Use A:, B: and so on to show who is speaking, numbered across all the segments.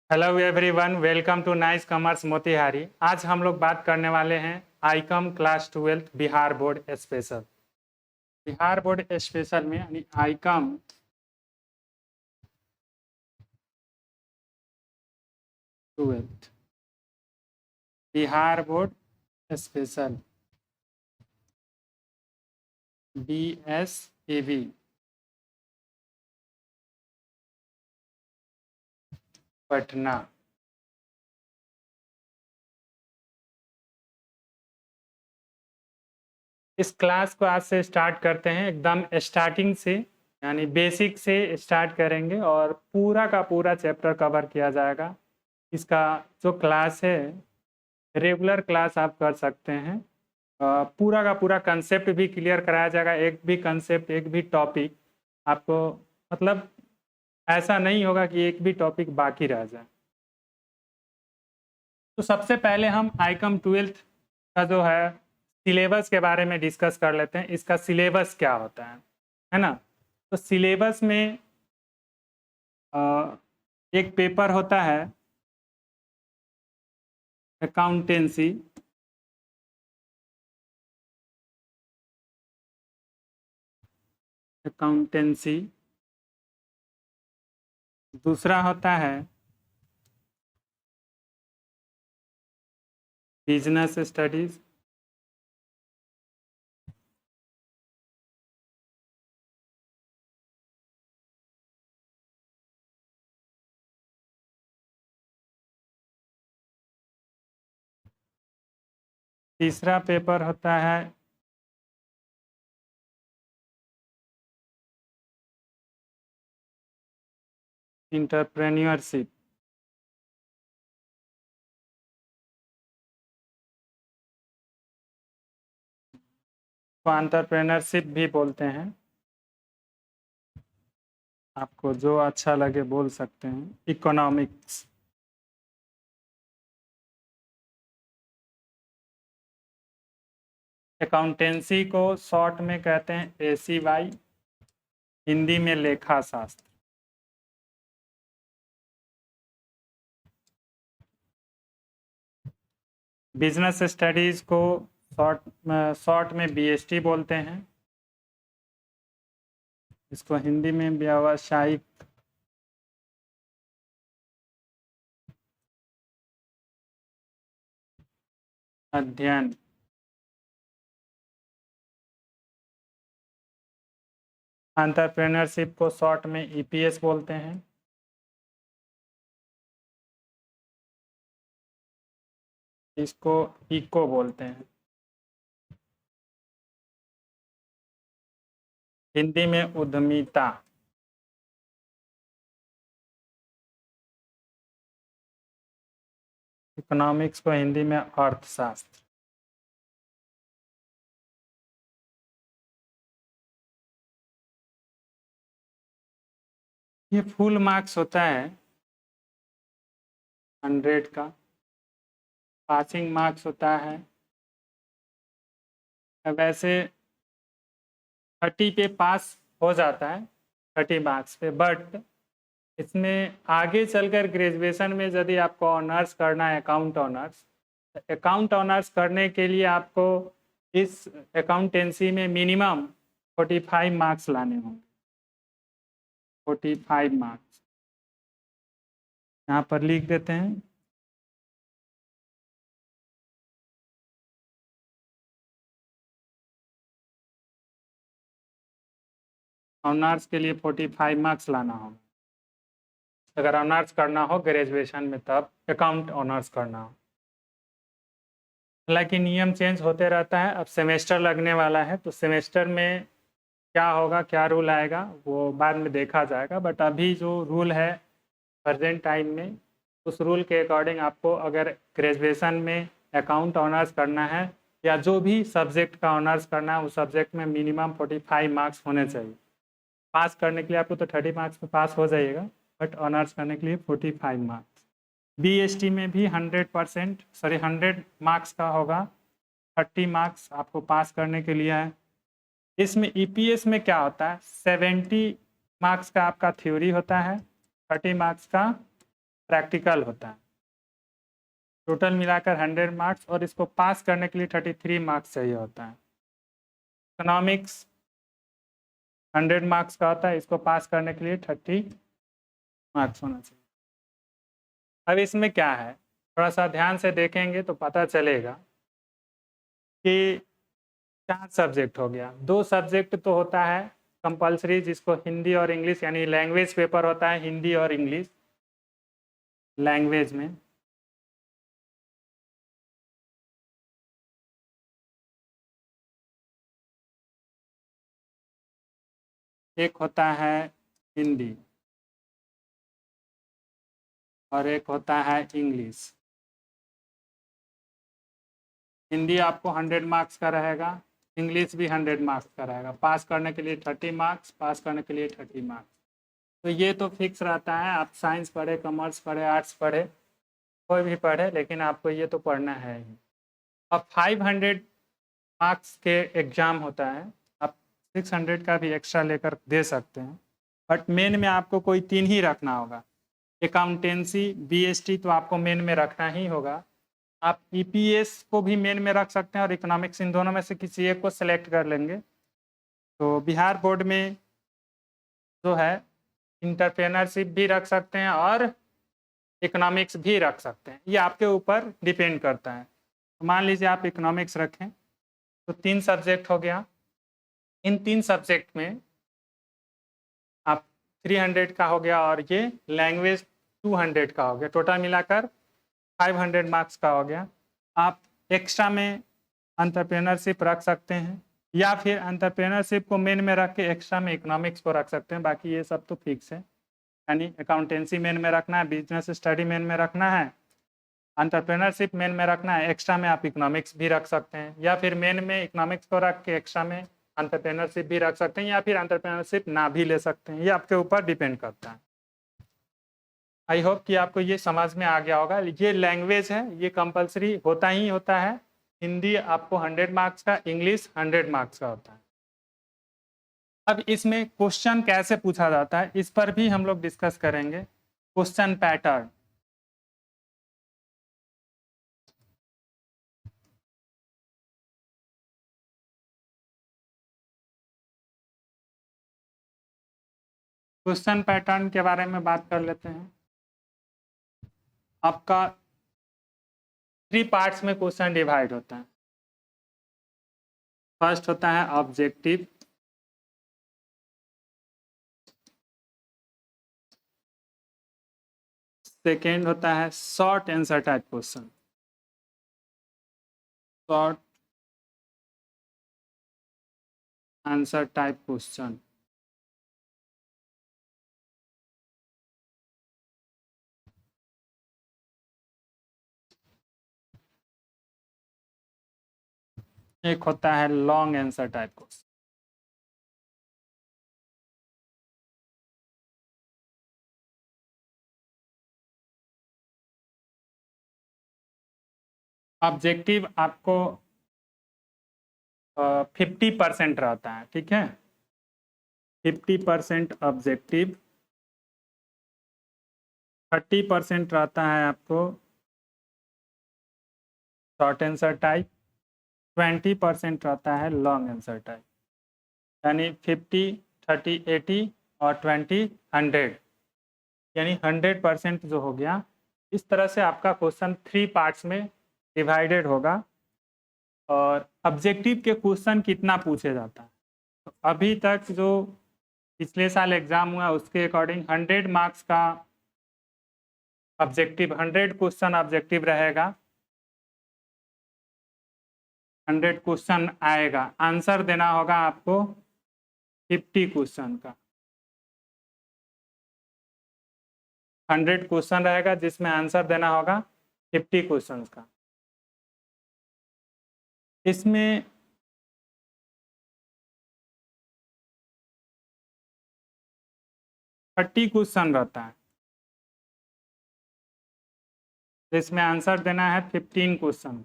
A: Hello everyone, welcome to nice commerce Motihari. आज हम लोग बात करने वाले हैं ICom class 12 Bihar board special. Bihar board special में यानी ICom twelfth Bihar board special BSAB Patna. इस क्लास को आज से स्टार्ट करते हैं, एकदम स्टार्टिंग से यानी बेसिक से स्टार्ट करेंगे और पूरा का पूरा चैप्टर कवर किया जाएगा। इसका जो क्लास है रेगुलर क्लास आप कर सकते हैं। पूरा का पूरा कंसेप्ट भी क्लियर कराया जाएगा। एक भी कंसेप्ट, एक भी टॉपिक आपको मतलब ऐसा नहीं होगा कि एक भी टॉपिक बाकी रह जाए। तो सबसे पहले हम आईकॉम 12 का जो है सिलेबस के बारे में डिस्कस कर लेते हैं। इसका सिलेबस क्या होता है ना। तो सिलेबस में एक पेपर होता है अकाउंटेंसी। दूसरा होता है बिजनेस स्टडीज। तीसरा पेपर होता है इंटरप्रेन्योरशिप। को एंटरप्रेन्योरशिप भी बोलते हैं, आपको जो अच्छा लगे बोल सकते हैं। इकोनॉमिक्स। अकाउंटेंसी को शॉर्ट में कहते हैं ACY, हिंदी में लेखा शास्त्र। बिजनेस स्टडीज को शॉर्ट में BST बोलते हैं। इसको हिंदी में व्यावसायिक अध्ययन। एंटरप्रेन्योरशिप को शॉर्ट में EPS बोलते हैं। इसको इको बोलते हैं, हिंदी में उद्यमिता। इकोनॉमिक्स को हिंदी में अर्थशास्त्र। ये फुल मार्क्स होता है 100 का। पासिंग मार्क्स होता है वैसे 30 पे पास हो जाता है, 30 मार्क्स पे। बट इसमें आगे चलकर ग्रेजुएशन में यदि आपको ऑनर्स करना है अकाउंट ऑनर्स करने के लिए आपको इस अकाउंटेंसी में मिनिमम 45 मार्क्स लाने होंगे। 45 मार्क्स यहाँ पर लिख देते हैं। ऑनर्स के लिए 45 मार्क्स लाना होगा अगर ऑनर्स करना हो ग्रेजुएशन में, तब अकाउंट ऑनर्स करना हो। हालांकि नियम चेंज होते रहता है। अब सेमेस्टर लगने वाला है तो सेमेस्टर में क्या होगा, क्या रूल आएगा, वो बाद में देखा जाएगा। बट अभी जो रूल है प्रेजेंट टाइम में, उस रूल के अकॉर्डिंग आपको अगर ग्रेजुएशन में अकाउंट ऑनर्स करना है या जो भी सब्जेक्ट का ऑनर्स करना है, उस सब्जेक्ट में मिनिमम 45 मार्क्स होने चाहिए। पास करने के लिए आपको तो 30 मार्क्स में पास हो जाइएगा, बट ऑनर्स करने के लिए 45 मार्क्स। BST में भी 100 मार्क्स का होगा। 30 मार्क्स आपको पास करने के लिए है। इसमें EPS में क्या होता है, 70 मार्क्स का आपका थ्योरी होता है, 30 मार्क्स का प्रैक्टिकल होता है। टोटल मिलाकर 100 मार्क्स और इसको पास करने के लिए 33 मार्क्स चाहिए होता है। इकोनॉमिक्स 100 मार्क्स का होता है, इसको पास करने के लिए 30 मार्क्स होना चाहिए। अब इसमें क्या है, थोड़ा सा ध्यान से देखेंगे तो पता चलेगा कि 4 सब्जेक्ट हो गया। 2 सब्जेक्ट तो होता है कंपलसरी, जिसको हिंदी और इंग्लिश यानी लैंग्वेज पेपर होता है, हिंदी और इंग्लिश लैंग्वेज में। एक होता है हिंदी और एक होता है इंग्लिश। हिंदी आपको 100 मार्क्स का रहेगा, इंग्लिश भी 100 मार्क्स का रहेगा। पास करने के लिए 30 मार्क्स, पास करने के लिए 30 मार्क्स। तो ये तो फिक्स रहता है, आप साइंस पढ़े, कॉमर्स पढ़े, आर्ट्स पढ़े, कोई भी पढ़े, लेकिन आपको ये तो पढ़ना है ही। अब 500 मार्क्स के एग्ज़ाम होता है, आप 600 का भी एक्स्ट्रा लेकर दे सकते हैं, बट मेन में आपको कोई 3 ही रखना होगा। अकाउंटेंसी, बीएसटी तो आपको मेन में रखना ही होगा। आप ईपीएस को भी मेन में रख सकते हैं और इकोनॉमिक्स, इन दोनों में से किसी एक को सिलेक्ट कर लेंगे। तो बिहार बोर्ड में जो है इंटरप्रेनरशिप भी रख सकते हैं और इकोनॉमिक्स भी रख सकते हैं, ये आपके ऊपर डिपेंड करता है। तो मान लीजिए आप इकोनॉमिक्स रखें तो 3 सब्जेक्ट हो गया। इन 3 सब्जेक्ट में आप 300 का हो गया और ये लैंग्वेज 200 का हो गया, टोटल मिलाकर 500 मार्क्स का हो गया। आप एक्स्ट्रा में एंटरप्रेन्योरशिप रख सकते हैं या फिर एंटरप्रेन्योरशिप को मेन में रख के एक्स्ट्रा में इकोनॉमिक्स को रख सकते हैं। बाकी ये सब तो फिक्स है, यानी अकाउंटेंसी मेन में रखना है, बिजनेस स्टडी मेन में रखना है, एंटरप्रेन्योरशिप मेन में रखना है, एक्स्ट्रा में आप इकोनॉमिक्स भी रख सकते हैं, या फिर मेन में इकोनॉमिक्स को रख के एक्स्ट्रा में एंटरप्रेन्योरशिप भी रख सकते हैं, या फिर एंटरप्रेन्योरशिप ना भी ले सकते हैं। ये आपके ऊपर डिपेंड करता है। आई होप कि आपको ये समझ में आ गया होगा। ये लैंग्वेज है, ये कंपलसरी होता ही होता है। हिंदी आपको 100 मार्क्स का, इंग्लिश 100 मार्क्स का होता है। अब इसमें क्वेश्चन कैसे पूछा जाता है, इस पर भी हम लोग डिस्कस करेंगे। क्वेश्चन पैटर्न, क्वेश्चन पैटर्न के बारे में बात कर लेते हैं। आपका 3 पार्ट्स में क्वेश्चन डिवाइड होता है। फर्स्ट होता है ऑब्जेक्टिव, सेकेंड होता है short answer type question, short answer type question, एक होता है long answer type question. Objective आपको 50% रहता है, ठीक है, 50% ऑब्जेक्टिव, 30% रहता है आपको शॉर्ट आंसर टाइप, 20% रहता है लॉन्ग आंसर टाइप, यानी 50, 30, 80 और 20, 100, यानी 100% जो हो गया। इस तरह से आपका क्वेश्चन 3 पार्ट्स में डिवाइडेड होगा। और ऑब्जेक्टिव के क्वेश्चन कितना पूछे जाता है, तो अभी तक जो पिछले साल एग्जाम हुआ उसके अकॉर्डिंग 100 मार्क्स का ऑब्जेक्टिव, 100 क्वेश्चन ऑब्जेक्टिव रहेगा, 100 क्वेश्चन आएगा, आंसर देना होगा आपको 50 क्वेश्चन का। 100 क्वेश्चन रहेगा जिसमें आंसर देना होगा 50 क्वेश्चन का। इसमें थर्टी क्वेश्चन रहता है जिसमें आंसर देना है 15 क्वेश्चन।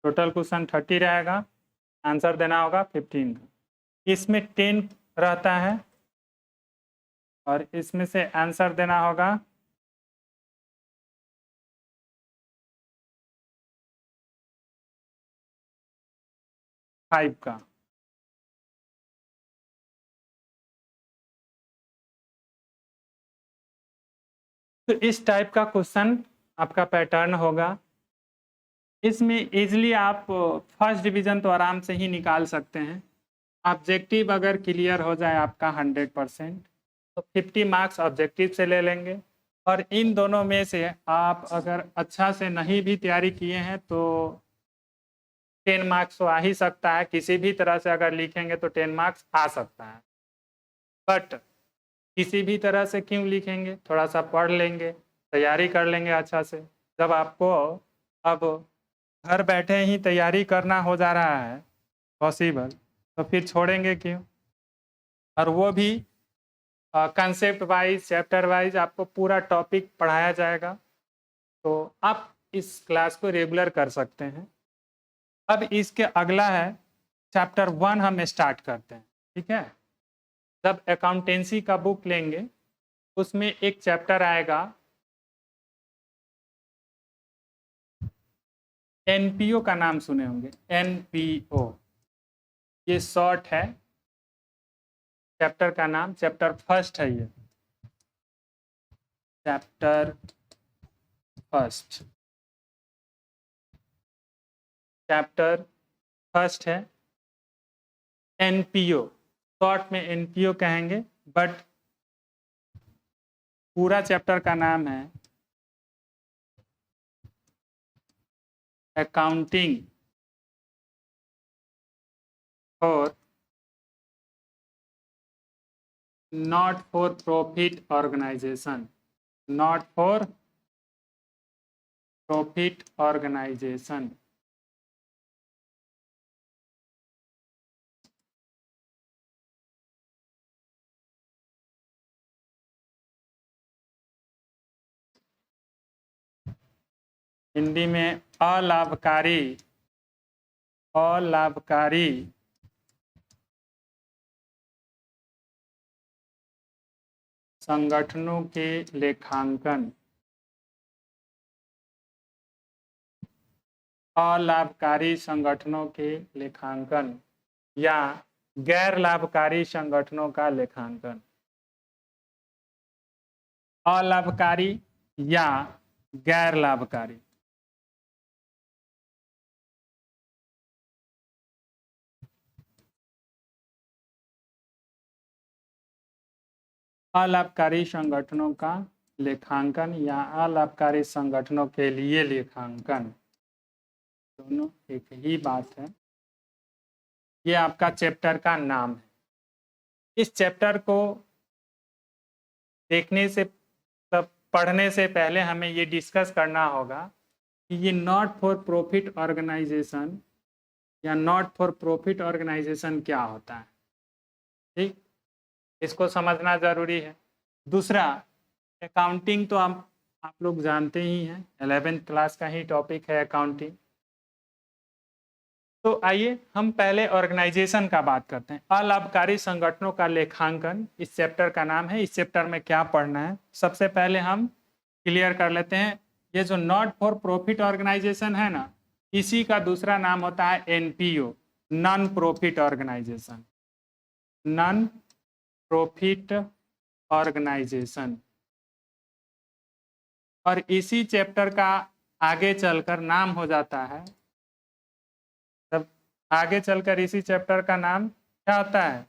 A: टोटल क्वेश्चन 30 रहेगा, आंसर देना होगा 15 का। इसमें 10 रहता है और इसमें से आंसर देना होगा 5 का। तो इस टाइप का क्वेश्चन आपका पैटर्न होगा। इसमें इजीली आप फर्स्ट डिवीजन तो आराम से ही निकाल सकते हैं। ऑब्जेक्टिव अगर क्लियर हो जाए आपका 100%, तो 50 मार्क्स ऑब्जेक्टिव से ले लेंगे। और इन दोनों में से आप अगर अच्छा से नहीं भी तैयारी किए हैं तो 10 मार्क्स तो आ ही सकता है। किसी भी तरह से अगर लिखेंगे तो 10 मार्क्स आ सकता है। बट किसी भी तरह से क्यों लिखेंगे, थोड़ा सा पढ़ लेंगे, तैयारी कर लेंगे अच्छा से। जब आपको अब घर बैठे ही तैयारी करना हो जा रहा है पॉसिबल, तो फिर छोड़ेंगे क्यों। और वो भी कंसेप्ट वाइज, चैप्टर वाइज आपको पूरा टॉपिक पढ़ाया जाएगा, तो आप इस क्लास को रेगुलर कर सकते हैं। अब इसके अगला है चैप्टर 1 हम स्टार्ट करते हैं, ठीक है। जब अकाउंटेंसी का बुक लेंगे उसमें एक चैप्टर आएगा एनपीओ का, नाम सुने होंगे एनपीओ, ये शॉर्ट है चैप्टर का नाम। चैप्टर फर्स्ट है ये, चैप्टर फर्स्ट, चैप्टर फर्स्ट है एनपीओ। शॉर्ट में एनपीओ कहेंगे, बट पूरा चैप्टर का नाम है accounting for not for profit organisation, not for profit organisation. Hindi में अलाभकारी, अलाभकारी संगठनों के लेखांकन, अलाभकारी संगठनों के लेखांकन या गैर लाभकारी संगठनों का लेखांकन। अलाभकारी या गैर लाभकारी। अलाभकारी संगठनों का लेखांकन या अलाभकारी संगठनों के लिए लेखांकन, दोनों एक ही बात है। ये आपका चैप्टर का नाम है। इस चैप्टर को देखने से, तब पढ़ने से पहले हमें ये डिस्कस करना होगा कि ये नॉट फॉर प्रॉफिट ऑर्गेनाइजेशन या नॉट फॉर प्रॉफिट ऑर्गेनाइजेशन क्या होता है, ठीक, इसको समझना जरूरी है। दूसरा, अकाउंटिंग तो आप लोग जानते ही हैं, 11th क्लास का ही टॉपिक है अकाउंटिंग। तो आइए हम पहले ऑर्गेनाइजेशन का बात करते हैं। अलाभकारी संगठनों का लेखांकन इस चैप्टर का नाम है। इस चैप्टर में क्या पढ़ना है, सबसे पहले हम क्लियर कर लेते हैं। ये जो नॉट फॉर प्रॉफिट ऑर्गेनाइजेशन है ना, इसी का दूसरा नाम होता है NPO, non profit organisation, non profit organisation. और इसी चैप्टर का आगे चलकर नाम हो जाता है, तब आगे चलकर इसी चैप्टर का नाम क्या होता है,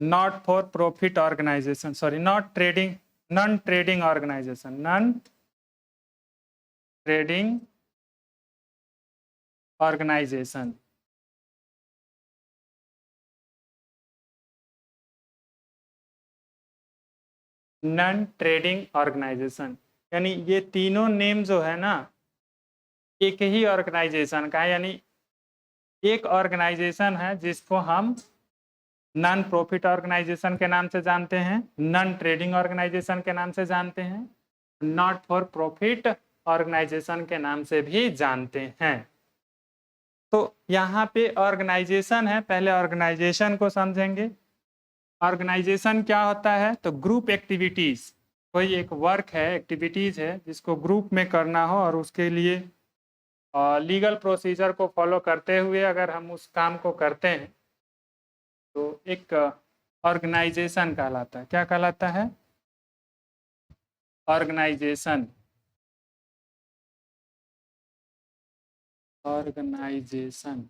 A: not for profit organisation, sorry not trading, non trading organisation, non trading organisation. Non trading organisation, यानी ये तीनों नेम जो है ना एक ही ऑर्गेनाइजेशन का है। यानी एक ऑर्गेनाइजेशन है जिसको हम नॉन प्रॉफिट ऑर्गेनाइजेशन के नाम से जानते हैं, नॉन ट्रेडिंग ऑर्गेनाइजेशन के नाम से जानते हैं, नॉट फॉर प्रॉफिट ऑर्गेनाइजेशन के नाम से भी जानते हैं। तो यहाँ पे ऑर्गेनाइजेशन है, पहले ऑर्गेनाइजेशन को समझेंगे। ऑर्गेनाइजेशन क्या होता है? तो ग्रुप एक्टिविटीज, कोई एक वर्क है, एक्टिविटीज है जिसको ग्रुप में करना हो और उसके लिए लीगल प्रोसीजर को फॉलो करते हुए अगर हम उस काम को करते हैं तो एक ऑर्गेनाइजेशन कहलाता है। क्या कहलाता है? ऑर्गेनाइजेशन। ऑर्गेनाइजेशन।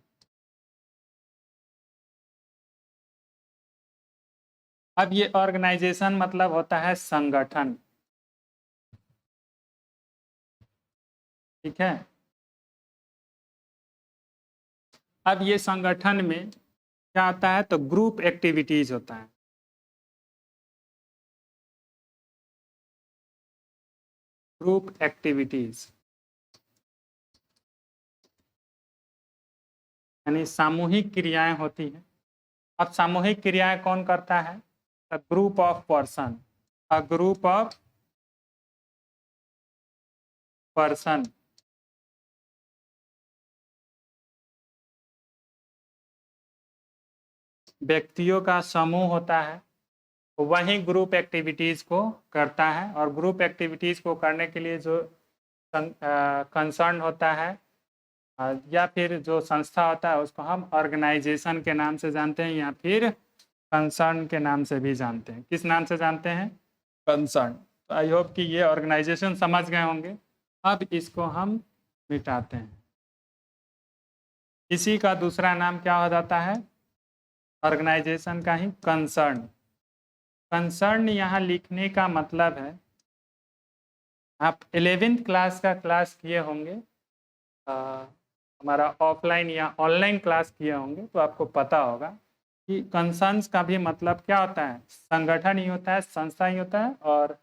A: अब ये ऑर्गेनाइजेशन मतलब होता है संगठन। ठीक है। अब ये संगठन में क्या आता है? तो ग्रुप एक्टिविटीज होता है। ग्रुप एक्टिविटीज यानी सामूहिक क्रियाएं होती हैं। अब सामूहिक क्रियाएं कौन करता है? A group of person. A group of person. व्यक्तियों का समूह होता है, वही ग्रुप एक्टिविटीज को करता है। और ग्रुप एक्टिविटीज को करने के लिए जो कंसर्न होता है या फिर जो संस्था होता है उसको हम ऑर्गेनाइजेशन के नाम से जानते हैं या फिर कंसर्न के नाम से भी जानते हैं। किस नाम से जानते हैं? कंसर्न। तो आई होप कि ये ऑर्गेनाइजेशन समझ गए होंगे। अब इसको हम मिटाते हैं। इसी का दूसरा नाम क्या हो जाता है? ऑर्गेनाइजेशन का ही कंसर्न। कंसर्न यहाँ लिखने का मतलब है, आप 11th क्लास का क्लास किए होंगे, हमारा ऑफलाइन या ऑनलाइन क्लास किए होंगे तो आपको पता होगा कि कंसर्न्स का भी मतलब क्या होता है? संगठन ही होता है, संस्था ही होता है और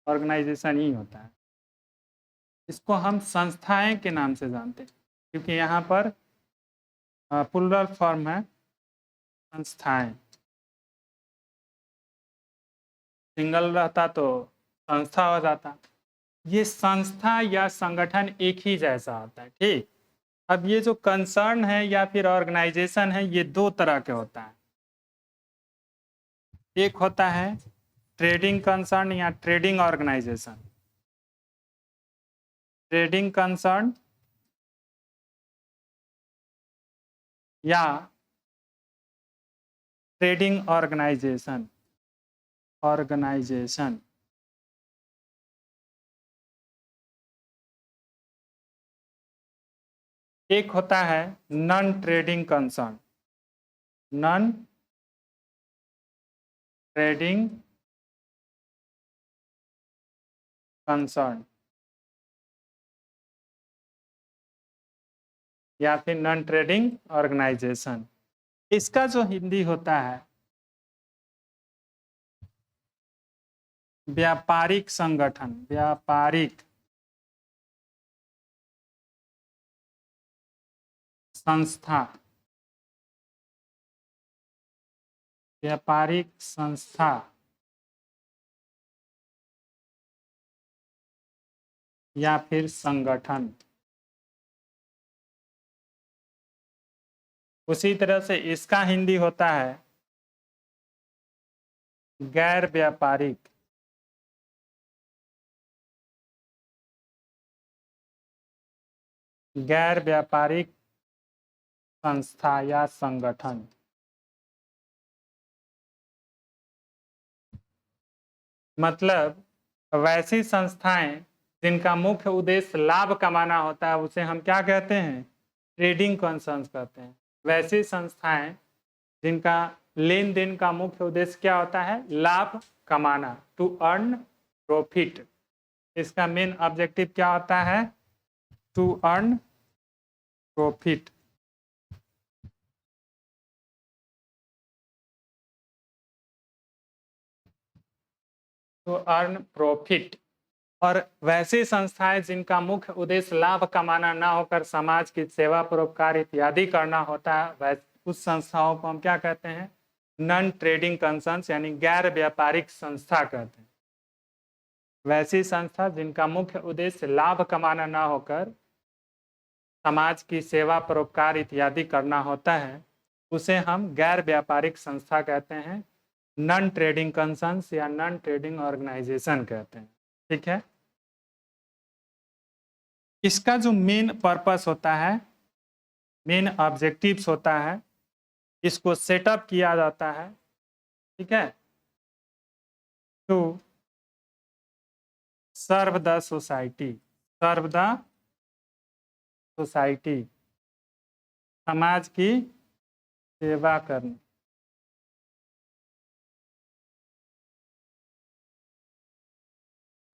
A: ऑर्गेनाइजेशन ही होता है। इसको हम संस्थाएं के नाम से जानते हैं क्योंकि यहाँ पर प्लूरल फॉर्म है संस्थाएं। सिंगल रहता तो संस्था हो जाता। ये संस्था या संगठन एक ही जैसा होता है। ठीक। अब ये जो कंसर्न है या फिर ऑर्गेनाइजेशन है ये दो तरह के होता है। एक होता है ट्रेडिंग कंसर्न या ट्रेडिंग ऑर्गेनाइजेशन। ट्रेडिंग कंसर्न या ट्रेडिंग ऑर्गेनाइजेशन। ऑर्गेनाइजेशन। एक होता है non trading concern. Non trading concern या फिर नॉन ट्रेडिंग ऑर्गेनाइजेशन। इसका जो हिंदी होता है व्यापारिक संगठन। व्यापारिक संस्था। व्यापारिक संस्था या फिर संगठन। उसी तरह से इसका हिंदी होता है गैर व्यापारिक। गैर व्यापारिक संस्था या संगठन। मतलब वैसी संस्थाएं जिनका मुख्य उद्देश्य लाभ कमाना होता है उसे हम क्या कहते हैं? ट्रेडिंग कंसर्न्स कहते हैं। वैसी संस्थाएं जिनका लेन देन का मुख्य उद्देश्य क्या होता है? लाभ कमाना, टू अर्न प्रॉफिट। इसका मेन ऑब्जेक्टिव क्या होता है? To earn profit. To earn profit. और वैसी संस्थाएं जिनका मुख्य उद्देश्य लाभ कमाना ना होकर समाज की सेवा परोपकार इत्यादि करना होता है उस संस्थाओं को हम क्या कहते हैं? नॉन ट्रेडिंग कंसर्न्स यानी गैर व्यापारिक संस्था कहते हैं। वैसी संस्था जिनका मुख्य उद्देश्य लाभ कमाना ना होकर समाज की सेवा परोपकार इत्यादि करना होता है उसे हम गैर व्यापारिक संस्था कहते हैं, नॉन ट्रेडिंग कंसर्न्स या नॉन ट्रेडिंग ऑर्गेनाइजेशन कहते हैं। ठीक है, इसका जो मेन पर्पस होता है, मेन ऑब्जेक्टिव्स होता है, इसको सेटअप किया जाता है, ठीक है, to serve the society, serve the society, समाज की सेवा करना,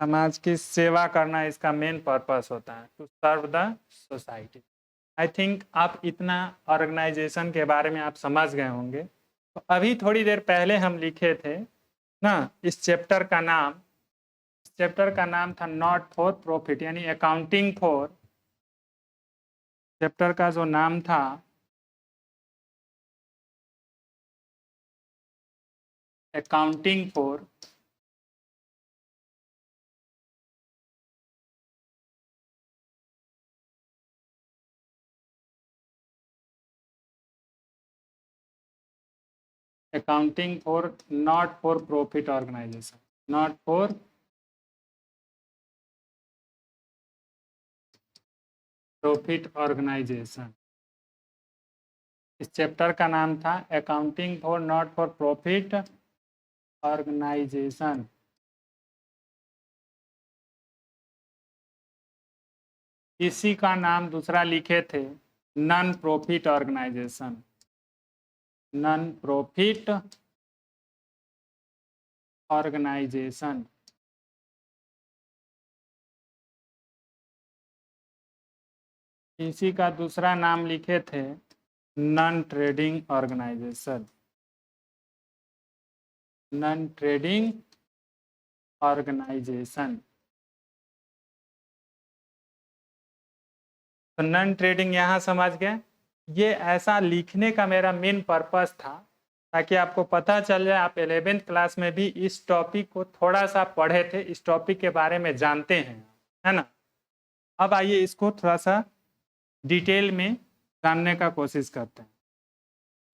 A: समाज की सेवा करना इसका मेन पर्पस होता है, to serve the society. I think आप इतना ऑर्गेनाइजेशन के बारे में आप समझ गए होंगे। तो अभी थोड़ी देर पहले हम लिखे थे ना, इस चैप्टर का नाम, इस चैप्टर का नाम था नॉट फॉर प्रॉफिट, यानी अकाउंटिंग फॉर, चैप्टर का जो नाम था accounting for accounting for not for profit organisation, not for profit organisation. इस चैप्टर का नाम था accounting for not for profit organisation. इसी का नाम दूसरा लिखे थे non profit organisation, non profit organisation. इसी का दूसरा नाम लिखे थे non trading organisation, non trading organisation. तो नॉन ट्रेडिंग यहाँ समझ गए। ये ऐसा लिखने का मेरा मेन पर्पस था ताकि आपको पता चल जाए, आप 11th क्लास में भी इस टॉपिक को थोड़ा सा पढ़े थे, इस टॉपिक के बारे में जानते हैं, है ना। अब आइए इसको थोड़ा सा डिटेल में जानने का कोशिश करते हैं,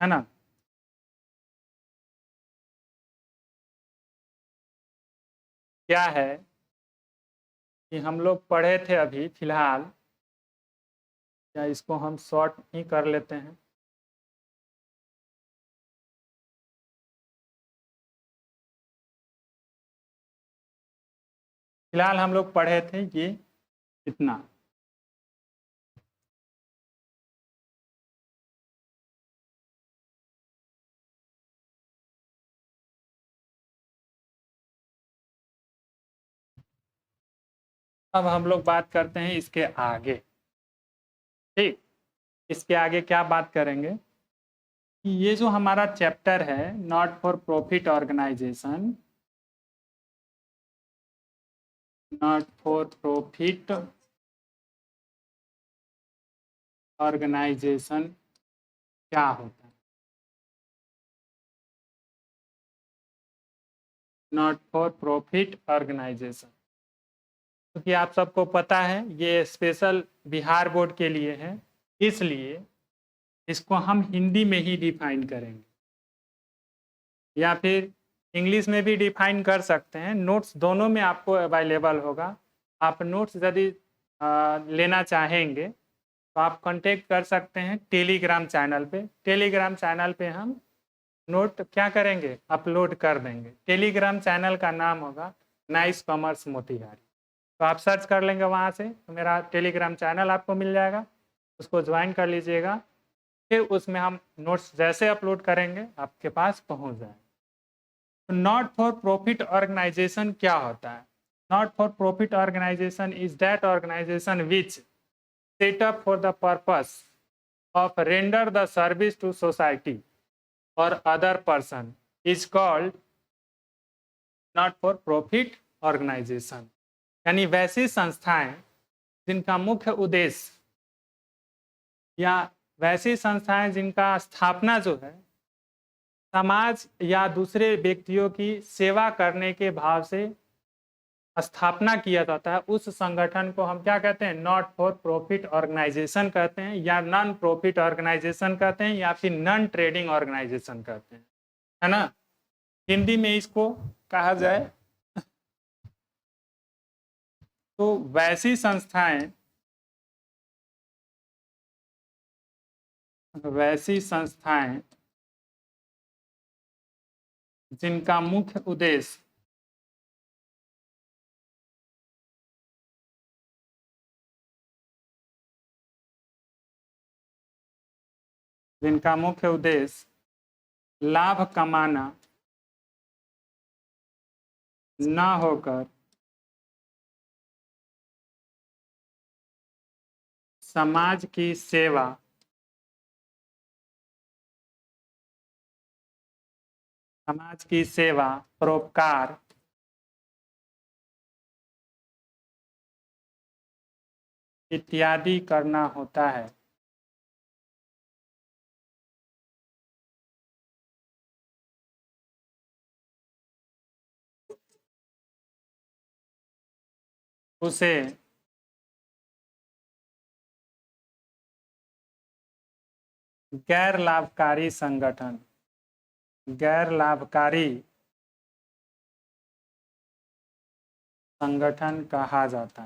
A: है ना। क्या है कि हम लोग पढ़े थे अभी फिलहाल, या इसको हम शॉर्ट ही कर लेते हैं। फिलहाल हम लोग पढ़े थे ये इतना। अब हम लोग बात करते हैं इसके आगे। ठीक, इसके आगे क्या बात करेंगे कि ये जो हमारा चैप्टर है not for profit organisation, not for profit organisation क्या होता है, नॉट फॉर प्रॉफिट ऑर्गेनाइजेशन। क्योंकि आप सबको पता है ये स्पेशल बिहार बोर्ड के लिए है, इसलिए इसको हम हिंदी में ही डिफाइन करेंगे, या फिर इंग्लिश में भी डिफाइन कर सकते हैं। नोट्स दोनों में आपको अवेलेबल होगा। आप नोट्स यदि लेना चाहेंगे तो आप कांटेक्ट कर सकते हैं टेलीग्राम चैनल पे। टेलीग्राम चैनल पे हम नोट क्या करेंगे, अपलोड कर देंगे। टेलीग्राम चैनल का नाम होगा नाइस कॉमर्स मोतिहारी। तो आप सर्च कर लेंगे वहाँ से, तो मेरा टेलीग्राम चैनल आपको मिल जाएगा, उसको ज्वाइन कर लीजिएगा। फिर उसमें हम नोट्स जैसे अपलोड करेंगे आपके पास पहुँच जाएंगे। तो नॉट फॉर प्रॉफिट ऑर्गेनाइजेशन क्या होता है? Not for profit organisation is that organisation which set up for the purpose of render the service to society or other person is called not for profit organization। यानी वैसी संस्थाएं जिनका मुख्य उद्देश्य, या वैसी संस्थाएं जिनका स्थापना जो है समाज या दूसरे व्यक्तियों की सेवा करने के भाव से स्थापना किया जाता है, उस संगठन को हम क्या कहते हैं, नॉट फॉर प्रॉफिट ऑर्गेनाइजेशन कहते हैं, या नॉन प्रॉफिट ऑर्गेनाइजेशन कहते हैं, या फिर नॉन ट्रेडिंग ऑर्गेनाइजेशन कहते हैं, है ना। हिंदी में इसको कहा जाए तो वैसी संस्थाएं जिनका मुख्य उद्देश्य लाभ कमाना न होकर समाज की सेवा परोपकार इत्यादि करना होता है। उसे गैर लाभकारी संगठन कहा जाता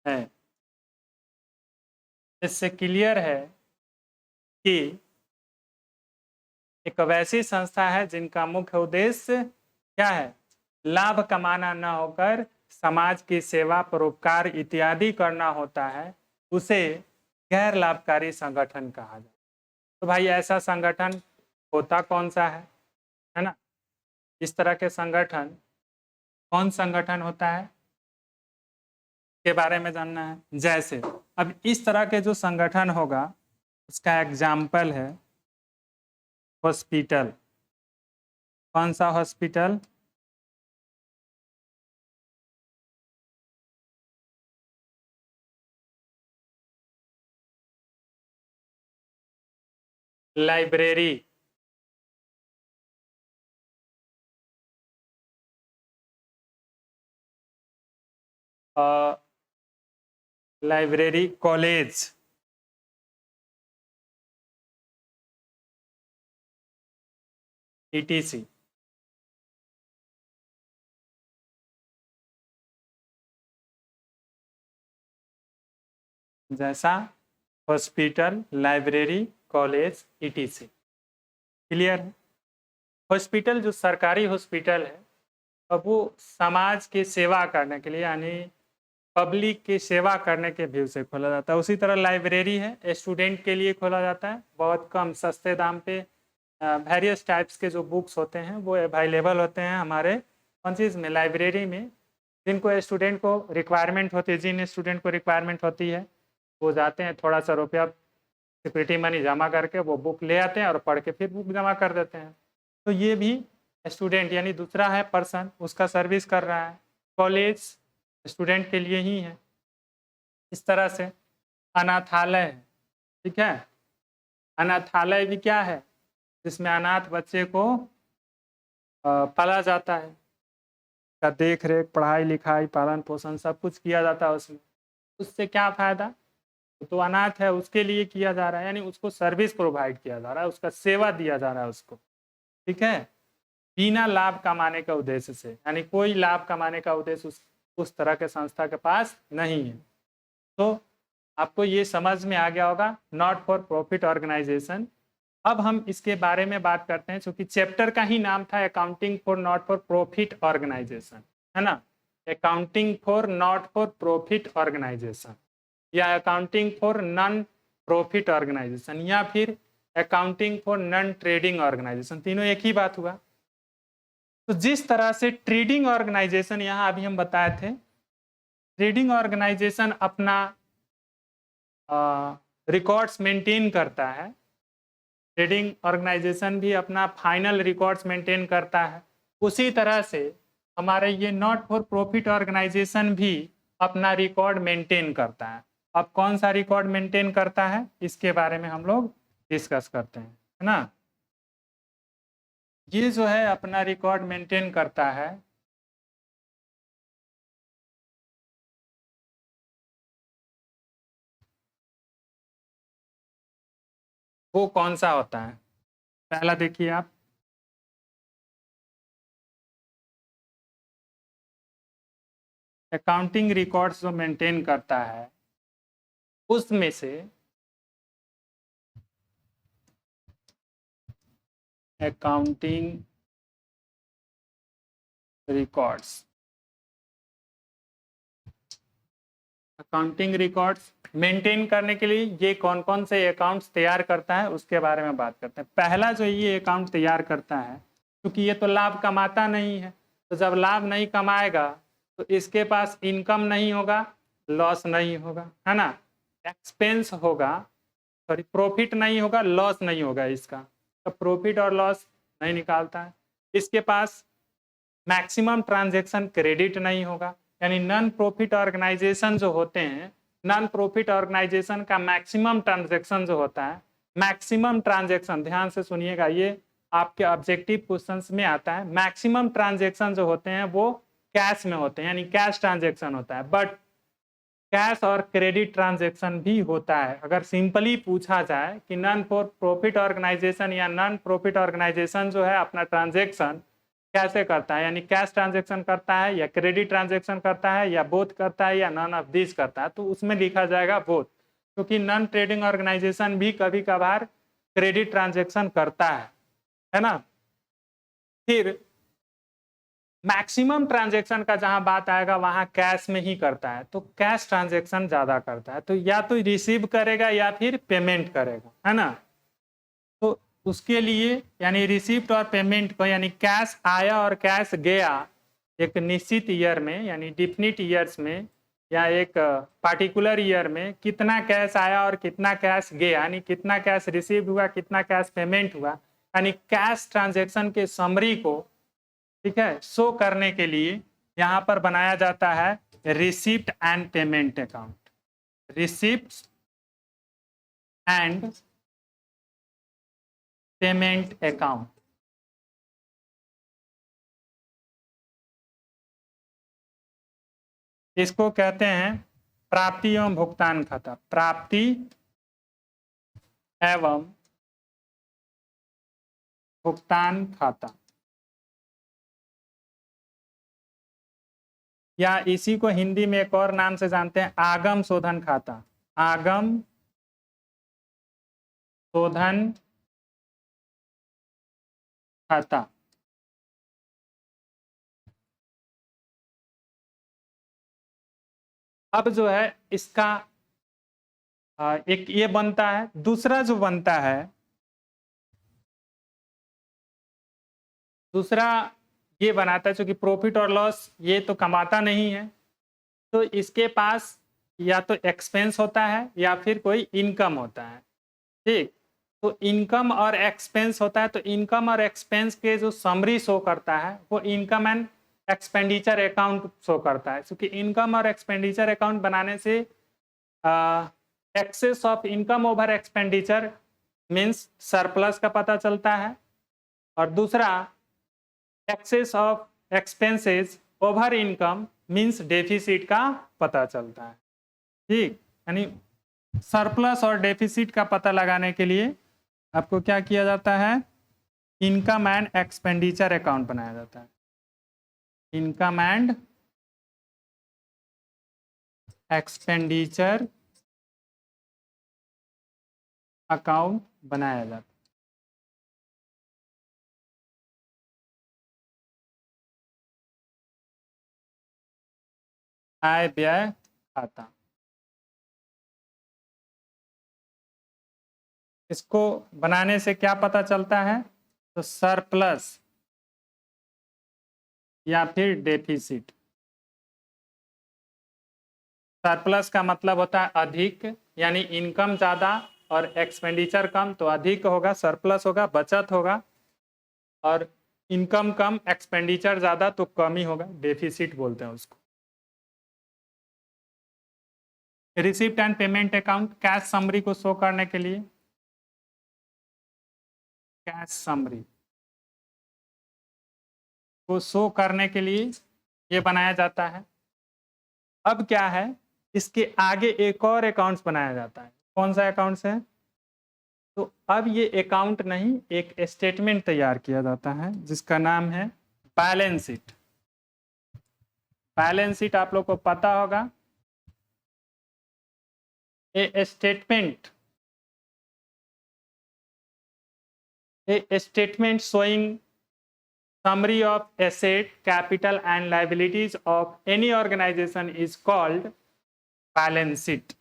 A: है। इससे क्लियर है कि एक वैसी संस्था है जिनका मुख्य उद्देश्य क्या है, लाभ कमाना न होकर समाज की सेवा परोपकार इत्यादि करना होता है, उसे गैर लाभकारी संगठन कहा जाता है। तो भाई ऐसा संगठन होता कौन सा है ना, इस तरह के संगठन कौन संगठन होता है के बारे में जानना है। जैसे अब इस तरह के जो संगठन होगा उसका एग्जाम्पल है हॉस्पिटल। कौन सा हॉस्पिटल? Library, college, ETC। जैसा hospital, library, college, ETC। Clear है? हॉस्पिटल जो सरकारी हॉस्पिटल है, अब वो समाज की सेवा करने के लिए यानी पब्लिक की सेवा करने के व्यू से खोला जाता है। उसी तरह लाइब्रेरी है, स्टूडेंट के लिए खोला जाता है। बहुत कम सस्ते दाम पे वेरियस टाइप्स के जो बुक्स होते हैं वो अवेलेबल होते हैं हमारे कौन चीज़ में, लाइब्रेरी में। जिनको स्टूडेंट को रिक्वायरमेंट होती है, जिन स्टूडेंट को रिक्वायरमेंट होती है वो जाते हैं, थोड़ा सा रुपया सिक्योरिटी मनी जमा करके वो बुक ले आते हैं और पढ़ के फिर बुक जमा कर देते हैं। तो ये भी स्टूडेंट यानी दूसरा है पर्सन, उसका सर्विस कर रहा है। कॉलेज स्टूडेंट के लिए ही है। इस तरह से अनाथालय है, ठीक है। अनाथालय भी क्या है, जिसमें अनाथ बच्चे को पाला जाता है, का देख रेख, पढ़ाई लिखाई, पालन पोषण सब कुछ किया जाता है उसमें। उससे क्या फायदा, तो अनाथ है उसके लिए किया जा रहा है, यानी उसको सर्विस प्रोवाइड किया जा रहा है, उसका सेवा दिया जा रहा है उसको, ठीक है, बिना लाभ कमाने का उद्देश्य से। यानी कोई लाभ कमाने का उद्देश्य उस तरह के संस्था के पास नहीं है। तो आपको ये समझ में आ गया होगा, नॉट फॉर प्रॉफिट ऑर्गेनाइजेशन। अब हम इसके बारे में बात करते हैं, क्योंकि चैप्टर का ही नाम था accounting for not for profit organisation, है ना। Accounting for not for profit organisation, या accounting for non profit organisation, या फिर accounting for non trading organisation, तीनों एक ही बात हुआ। तो जिस तरह से ट्रेडिंग ऑर्गेनाइजेशन यहाँ अभी हम बताए थे, ट्रेडिंग ऑर्गेनाइजेशन अपना रिकॉर्ड्स मेंटेन करता है, ट्रेडिंग ऑर्गेनाइजेशन भी अपना फाइनल रिकॉर्ड्स मेंटेन करता है। उसी तरह से हमारे ये नॉट फॉर प्रॉफिट ऑर्गेनाइजेशन भी अपना रिकॉर्ड मेंटेन करता है। अब कौन सा रिकॉर्ड मेंटेन करता है इसके बारे में हम लोग डिस्कस करते हैं, है ना। ये जो है अपना रिकॉर्ड मेंटेन करता है, वो कौन सा होता है? पहला देखिए आप, अकाउंटिंग रिकॉर्ड्स जो मेंटेन करता है उसमें से accounting records, accounting records maintain करने के लिए ये कौन कौन से अकाउंट्स तैयार करता है उसके बारे में बात करते हैं। पहला जो ये अकाउंट तैयार करता है, क्योंकि ये तो लाभ कमाता नहीं है, तो जब लाभ नहीं कमाएगा तो इसके पास इनकम नहीं होगा, लॉस नहीं होगा, है ना, एक्सपेंस होगा, सॉरी प्रॉफिट नहीं होगा, लॉस नहीं होगा इसका, तो प्रॉफिट और लॉस नहीं निकालता है। इसके पास मैक्सिमम ट्रांजैक्शन क्रेडिट नहीं होगा, यानी नॉन प्रॉफिट ऑर्गेनाइजेशन जो होते हैं, नॉन प्रॉफिट ऑर्गेनाइजेशन का मैक्सिमम ट्रांजैक्शन जो होता है, मैक्सिमम ट्रांजैक्शन, ध्यान से सुनिएगा, ये आपके ऑब्जेक्टिव क्वेश्चंस में आता है, मैक्सिमम ट्रांजैक्शन जो होते हैं वो कैश में होते हैं, यानी कैश ट्रांजैक्शन होता है, बट कैश और क्रेडिट ट्रांजैक्शन भी होता है। अगर सिंपली पूछा जाए कि नॉन फॉर प्रॉफिट ऑर्गेनाइजेशन या नॉन प्रॉफिट ऑर्गेनाइजेशन जो है अपना ट्रांजैक्शन कैसे करता है, यानी कैश ट्रांजैक्शन करता है या क्रेडिट ट्रांजैक्शन करता है या बोथ करता है या नॉन ऑफ दिस करता है, तो उसमें लिखा जाएगा बोथ, क्योंकि नॉन ट्रेडिंग ऑर्गेनाइजेशन भी कभी कभार क्रेडिट ट्रांजैक्शन करता है ना। फिर मैक्सिमम ट्रांजैक्शन का जहां बात आएगा वहां कैश में ही करता है, तो कैश ट्रांजैक्शन ज्यादा करता है, तो या तो रिसीव करेगा या फिर पेमेंट करेगा, है ना। तो उसके लिए यानी रिसिप्ट और पेमेंट को, यानी कैश आया और कैश गया एक निश्चित ईयर में, यानी डिफिनिट ईयर्स में या एक पार्टिकुलर ईयर में कितना कैश आया और कितना कैश गया, यानी कितना कैश रिसीव हुआ, कितना कैश पेमेंट हुआ, यानी कैश ट्रांजैक्शन के समरी को, ठीक है, शो करने के लिए यहाँ पर बनाया जाता है receipt and payment account, receipt and payment account. इसको कहते हैं प्राप्ति एवं भुगतान खाता, प्राप्ति एवं भुगतान खाता, या इसी को हिंदी में एक और नाम से जानते हैं आगम शोधन खाता, आगम शोधन खाता। अब जो है इसका एक ये बनता है, दूसरा जो बनता है, दूसरा ये बनाता है, क्योंकि प्रॉफिट और लॉस ये तो कमाता नहीं है, तो इसके पास या तो एक्सपेंस होता है या फिर कोई इनकम होता है, ठीक। तो इनकम और एक्सपेंस होता है, तो इनकम और एक्सपेंस के जो समरी शो करता है वो income and expenditure account show करता है, क्योंकि इनकम और एक्सपेंडिचर अकाउंट बनाने से excess of income over expenditure means surplus का पता चलता है, और दूसरा excess of expenses over income means deficit का पता चलता है, ठीक। यानी सरप्लस और डेफिसिट का पता लगाने के लिए आपको क्या किया जाता है, इनकम एंड एक्सपेंडिचर अकाउंट बनाया जाता है, इनकम एंड एक्सपेंडिचर अकाउंट बनाया जाता है। आय व्यय खाता, इसको बनाने से क्या पता चलता है, तो सरप्लस या फिर डेफिसिट। सरप्लस का मतलब होता है अधिक, यानी इनकम ज़्यादा और एक्सपेंडिचर कम, तो अधिक होगा, सरप्लस होगा, बचत होगा, और इनकम कम एक्सपेंडिचर ज़्यादा तो कम ही होगा, डेफिसिट बोलते हैं उसको। Receipt and payment account cash summary को शो करने के लिए, कैश समरी को शो करने के लिए ये बनाया जाता है। अब क्या है, इसके आगे एक और अकाउंट्स बनाया जाता है, कौन सा अकाउंट्स है, तो अब ये अकाउंट नहीं, एक स्टेटमेंट तैयार किया जाता है जिसका नाम है बैलेंस शीट। बैलेंस शीट आप लोग को पता होगा, ए statement showing summary of asset, capital and liabilities of any organization is called balance sheet।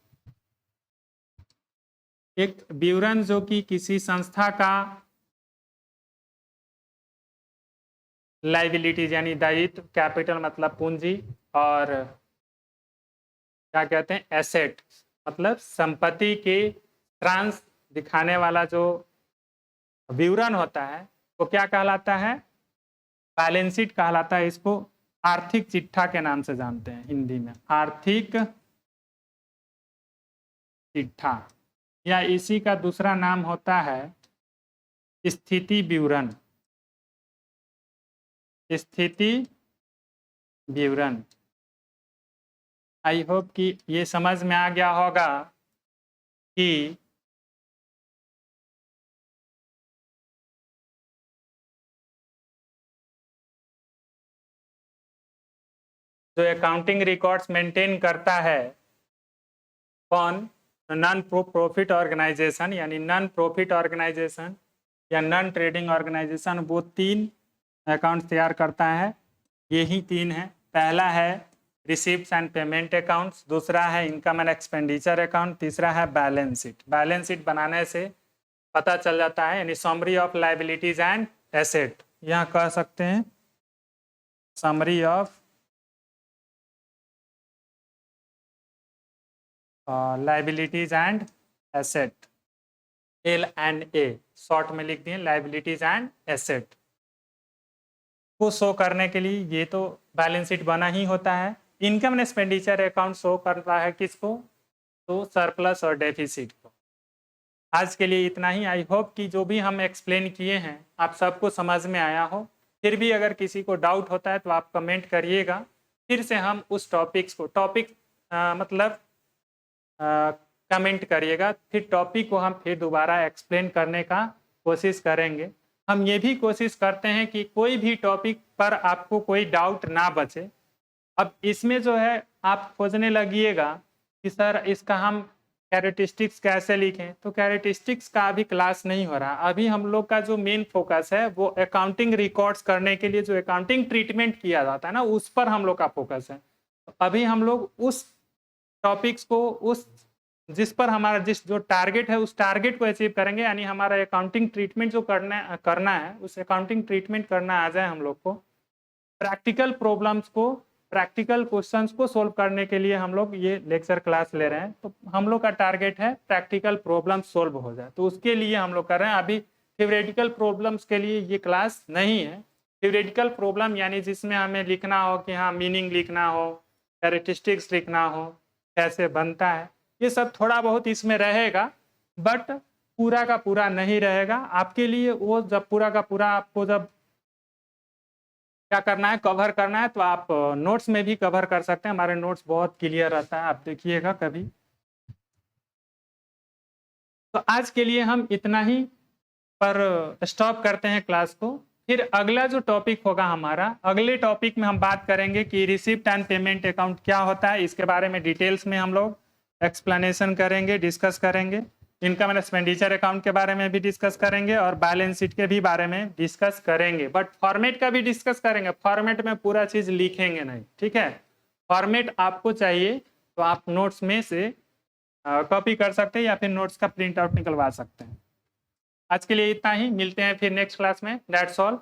A: एक विवरण जो कि किसी संस्था का लाइबिलिटीज यानी दायित्व, कैपिटल मतलब पूंजी, और क्या कहते हैं एसेट मतलब संपत्ति के ट्रांस दिखाने वाला जो विवरण होता है वो क्या कहलाता है, बैलेंस शीट कहलाता है। इसको आर्थिक चिट्ठा के नाम से जानते हैं हिंदी में, आर्थिक चिट्ठा, या इसी का दूसरा नाम होता है स्थिति विवरण। स्थिति विवरण। आई होप कि ये समझ में आ गया होगा कि जो अकाउंटिंग रिकॉर्ड्स मेंटेन करता है कौन, नॉन प्रॉफिट ऑर्गेनाइजेशन, यानी नॉन प्रॉफिट ऑर्गेनाइजेशन या नॉन ट्रेडिंग ऑर्गेनाइजेशन, वो 3 अकाउंट्स तैयार करता है। यही 3 है। पहला है रिसीप्ट्स एंड पेमेंट अकाउंट्स, दूसरा है इनकम एंड एक्सपेंडिचर अकाउंट, तीसरा है बैलेंस शीट। बैलेंस शीट बनाने से पता चल जाता है, यानी summary of liabilities and asset, यहाँ कह सकते हैं summary of liabilities and asset, L&A short में लिख दिए, लाइबिलिटीज एंड एसेट को शो करने के लिए ये तो बैलेंस शीट बना ही होता है। Income and expenditure account show करता है किसको, तो सरप्लस और डेफिसिट को। आज के लिए इतना ही। आई होप कि जो भी हम एक्सप्लेन किए हैं आप सबको समझ में आया हो। फिर भी अगर किसी को डाउट होता है तो आप कमेंट करिएगा, फिर से हम उस टॉपिक्स को मतलब कमेंट करिएगा, फिर टॉपिक को हम फिर दोबारा एक्सप्लेन करने का कोशिश करेंगे। हम ये भी कोशिश करते हैं कि कोई भी टॉपिक पर आपको कोई डाउट ना बचे। अब इसमें जो है आप खोजने लगिएगा कि सर इसका हम कैरेक्टरिस्टिक्स कैसे लिखें, तो कैरेक्टरिस्टिक्स का अभी क्लास नहीं हो रहा। अभी हम लोग का जो मेन फोकस है वो अकाउंटिंग रिकॉर्ड्स करने के लिए जो अकाउंटिंग ट्रीटमेंट किया जाता है ना, उस पर हम लोग का फोकस है। तो अभी हम लोग उस टॉपिक्स को, उस जिस पर हमारा जो टारगेट है उस टारगेट को अचीव करेंगे, यानी हमारा अकाउंटिंग ट्रीटमेंट जो करना है उस अकाउंटिंग ट्रीटमेंट करना आ जाए हम लोग को। प्रैक्टिकल प्रॉब्लम्स को, प्रैक्टिकल क्वेश्चंस को सोल्व करने के लिए हम लोग ये लेक्चर क्लास ले रहे हैं। तो हम लोग का टारगेट है प्रैक्टिकल प्रॉब्लम्स सोल्व हो जाए, तो उसके लिए हम लोग कर रहे हैं। अभी थ्योरेटिकल प्रॉब्लम्स के लिए ये क्लास नहीं है। थ्योरेटिकल प्रॉब्लम यानी जिसमें हमें लिखना हो कि हाँ मीनिंग लिखना हो, कैरेक्टरिस्टिक्स लिखना हो, कैसे बनता है, ये सब थोड़ा बहुत इसमें रहेगा, बट पूरा का पूरा नहीं रहेगा आपके लिए। वो जब पूरा का पूरा आपको जब क्या करना है, कवर करना है, तो आप नोट्स में भी कवर कर सकते हैं। हमारे नोट्स बहुत क्लियर रहता है, आप देखिएगा कभी। तो आज के लिए हम इतना ही पर स्टॉप करते हैं क्लास को। फिर अगला जो टॉपिक होगा हमारा, अगले टॉपिक में हम बात करेंगे कि रिसिप्ट एंड पेमेंट अकाउंट क्या होता है। इसके बारे में डिटेल्स में हम लोग एक्सप्लेनेशन करेंगे, डिस्कस करेंगे। इनकम एंड एक्सपेंडिचर अकाउंट के बारे में भी डिस्कस करेंगे और बैलेंस शीट के भी बारे में डिस्कस करेंगे, बट फॉर्मेट का भी डिस्कस करेंगे। फॉर्मेट में पूरा चीज लिखेंगे नहीं, ठीक है। फॉर्मेट आपको चाहिए तो आप नोट्स में से कॉपी कर सकते हैं या फिर नोट्स का प्रिंट आउट निकलवा सकते हैं। आज के लिए इतना ही, मिलते हैं फिर नेक्स्ट क्लास में। That's all.